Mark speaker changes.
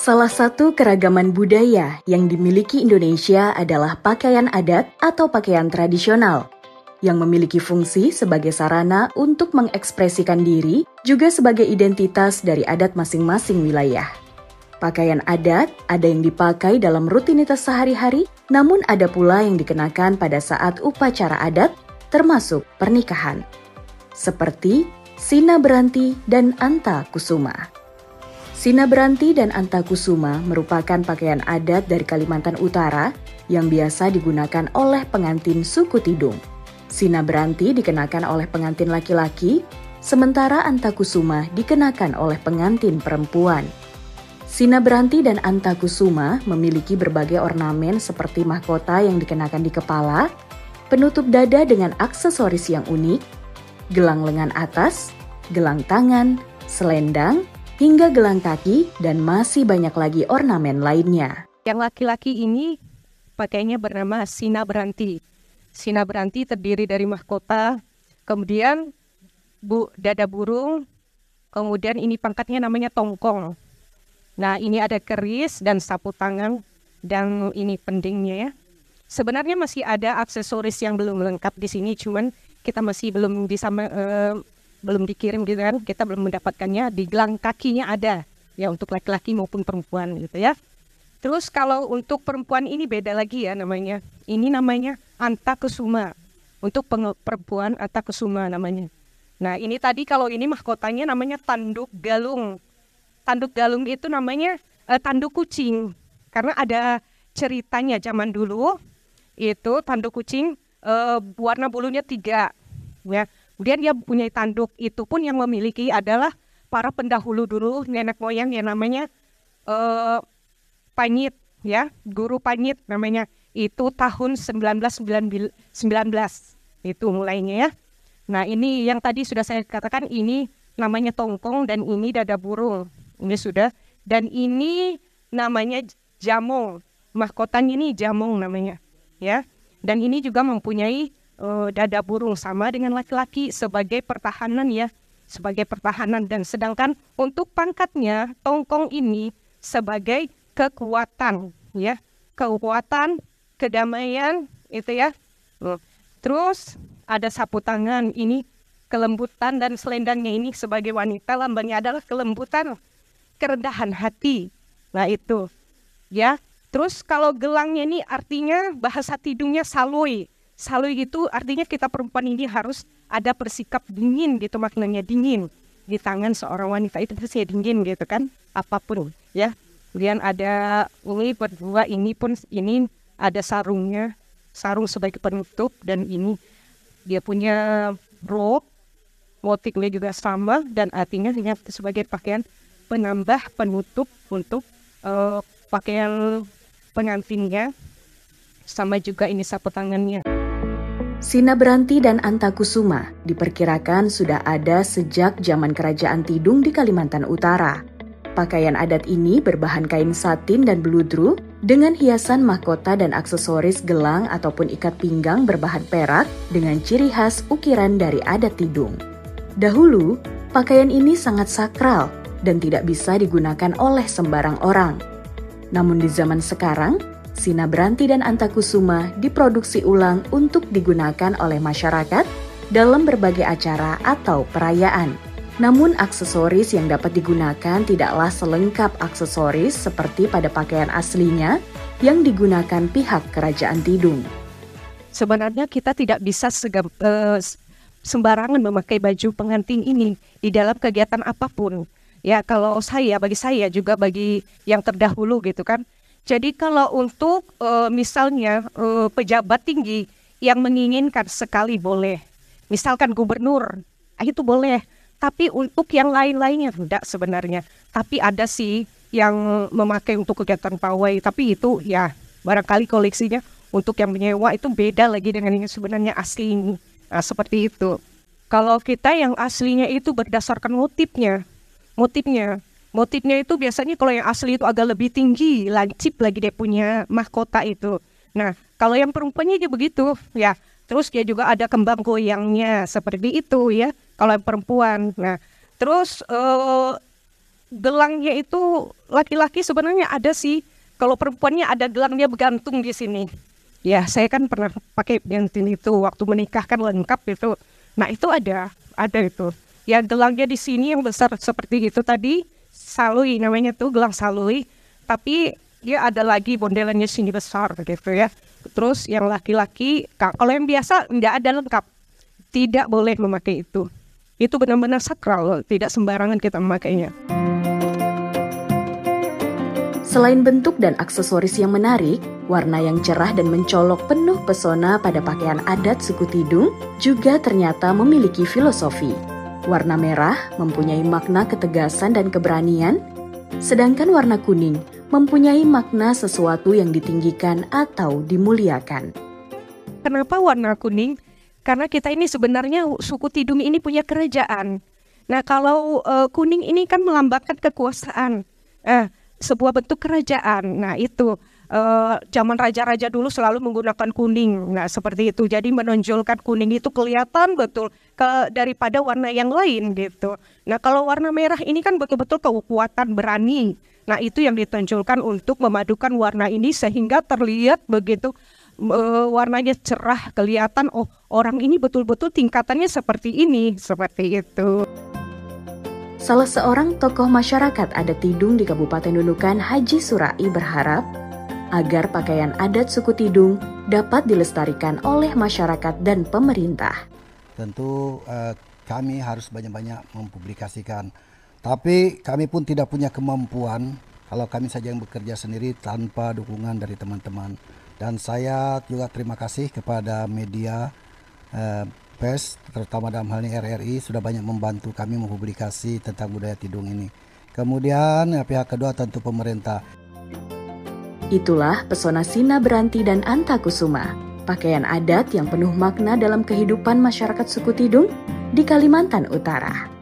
Speaker 1: Salah satu keragaman budaya yang dimiliki Indonesia adalah pakaian adat atau pakaian tradisional, yang memiliki fungsi sebagai sarana untuk mengekspresikan diri, juga sebagai identitas dari adat masing-masing wilayah. Pakaian adat ada yang dipakai dalam rutinitas sehari-hari, namun ada pula yang dikenakan pada saat upacara adat, termasuk pernikahan. Seperti Sina Beranti dan Anta Kusuma. Sina Beranti dan Anta Kusuma merupakan pakaian adat dari Kalimantan Utara yang biasa digunakan oleh pengantin suku Tidung. Sina Beranti dikenakan oleh pengantin laki-laki, sementara Anta Kusuma dikenakan oleh pengantin perempuan. Sina Beranti dan Anta Kusuma memiliki berbagai ornamen seperti mahkota yang dikenakan di kepala, penutup dada dengan aksesoris yang unik, gelang lengan atas, gelang tangan, selendang, hingga gelang kaki, dan masih banyak lagi ornamen lainnya.
Speaker 2: Yang laki-laki ini pakainya bernama Sina Beranti. Sina Beranti terdiri dari mahkota, kemudian dada burung, kemudian ini pangkatnya namanya tongkong. Nah, ini ada keris dan sapu tangan, dan ini pendingnya ya. Sebenarnya masih ada aksesoris yang belum lengkap di sini, cuman kita masih belum bisa belum dikirim gitu kan, kita belum mendapatkannya. Di gelang kakinya ada ya untuk laki-laki maupun perempuan gitu ya. Terus kalau untuk perempuan ini beda lagi ya namanya. Ini namanya Anta Kusuma. Untuk perempuan Anta Kusuma namanya. Nah, ini tadi kalau ini mahkotanya namanya tanduk galung. Tanduk galung itu namanya tanduk kucing. Karena ada ceritanya zaman dulu itu tanduk kucing warna bulunya 3 ya. Kemudian dia punya tanduk, itu pun yang memiliki adalah para pendahulu dulu, nenek moyang yang namanya Panyit, ya, Guru Panyit namanya. Itu tahun 1919, itu mulainya ya. Nah, ini yang tadi sudah saya katakan, ini namanya tongkong dan ini dada burung. Ini sudah, dan ini namanya jamong. Mahkotanya ini jamong namanya, ya. Dan ini juga mempunyai dada burung sama dengan laki-laki sebagai pertahanan ya, sebagai pertahanan. Dan sedangkan untuk pangkatnya tongkong ini sebagai kekuatan ya, kekuatan, kedamaian itu ya. Terus ada sapu tangan, ini kelembutan, dan selendangnya ini sebagai wanita lambangnya adalah kelembutan, kerendahan hati. Nah itu ya. Terus kalau gelangnya ini artinya bahasa Tidungnya saloi. Saloi itu artinya kita perempuan ini harus ada bersikap dingin gitu, maknanya dingin. Di tangan seorang wanita itu pasti dingin gitu kan, apapun ya. Kemudian ada ini berdua, ini pun ini ada sarungnya, sarung sebagai penutup, dan ini dia punya rok, motifnya juga sama, dan artinya sebagai pakaian penambah penutup untuk pakaian pengantinnya, sama juga ini sapu tangannya.
Speaker 1: Sina Beranti dan Anta Kusuma diperkirakan sudah ada sejak zaman Kerajaan Tidung di Kalimantan Utara. Pakaian adat ini berbahan kain satin dan beludru dengan hiasan mahkota dan aksesoris gelang ataupun ikat pinggang berbahan perak dengan ciri khas ukiran dari adat Tidung. Dahulu, pakaian ini sangat sakral dan tidak bisa digunakan oleh sembarang orang. Namun di zaman sekarang, Sina Beranti dan Anta Kusuma diproduksi ulang untuk digunakan oleh masyarakat dalam berbagai acara atau perayaan. Namun aksesoris yang dapat digunakan tidaklah selengkap aksesoris seperti pada pakaian aslinya yang digunakan pihak Kerajaan Tidung.
Speaker 2: Sebenarnya kita tidak bisa sembarangan memakai baju pengantin ini di dalam kegiatan apapun. Ya, kalau bagi saya juga bagi yang terdahulu gitu kan. Jadi kalau untuk misalnya pejabat tinggi yang menginginkan sekali boleh. Misalkan gubernur, itu boleh. Tapi untuk yang lain-lainnya tidak sebenarnya. Tapi ada sih yang memakai untuk kegiatan pawai. Tapi itu ya barangkali koleksinya untuk yang menyewa itu beda lagi dengan yang sebenarnya asli. Nah, seperti itu. Kalau kita yang aslinya itu berdasarkan motifnya. Motifnya itu biasanya kalau yang asli itu agak lebih tinggi, lancip lagi dia punya mahkota itu. Nah, kalau yang perempuannya juga begitu, ya. Terus dia juga ada kembang goyangnya, seperti itu ya, kalau yang perempuan. Nah, terus gelangnya itu laki-laki sebenarnya ada sih. Kalau perempuannya ada gelangnya bergantung di sini. Ya, saya kan pernah pakai pengantin itu waktu menikah kan lengkap itu. Nah, itu ada itu. Ya, gelangnya di sini yang besar seperti itu tadi, salui namanya tuh, gelang salui. Tapi dia ada lagi bondelannya sini besar gitu ya. Terus yang laki-laki, kalau yang biasa nggak ada lengkap. Tidak boleh memakai itu. Itu benar-benar sakral, tidak sembarangan kita memakainya.
Speaker 1: Selain bentuk dan aksesoris yang menarik, warna yang cerah dan mencolok penuh pesona pada pakaian adat suku Tidung juga ternyata memiliki filosofi. Warna merah mempunyai makna ketegasan dan keberanian, sedangkan warna kuning mempunyai makna sesuatu yang ditinggikan atau dimuliakan.
Speaker 2: Kenapa warna kuning? Karena kita ini sebenarnya suku Tidung ini punya kerajaan. Nah, kalau kuning ini kan melambangkan kekuasaan. Sebuah bentuk kerajaan. Nah, itu zaman raja-raja dulu selalu menggunakan kuning. Nah, seperti itu. Jadi menonjolkan kuning itu kelihatan betul daripada warna yang lain gitu. Nah, kalau warna merah ini kan betul-betul kekuatan berani. Nah, itu yang ditonjolkan untuk memadukan warna ini sehingga terlihat begitu warnanya cerah, kelihatan orang ini betul-betul tingkatannya seperti ini, seperti itu.
Speaker 1: Salah seorang tokoh masyarakat adat Tidung di Kabupaten Nunukan, Haji Surai, berharap agar pakaian adat suku Tidung dapat dilestarikan oleh masyarakat dan pemerintah.
Speaker 3: Tentu kami harus banyak-banyak mempublikasikan, tapi kami pun tidak punya kemampuan kalau kami saja yang bekerja sendiri tanpa dukungan dari teman-teman. Dan saya juga terima kasih kepada media pers, terutama dalam hal ini RRI, sudah banyak membantu kami mempublikasi tentang budaya Tidung ini. Kemudian pihak kedua tentu pemerintah.
Speaker 1: Itulah pesona Sina Beranti dan Anta Kusuma, pakaian adat yang penuh makna dalam kehidupan masyarakat suku Tidung di Kalimantan Utara.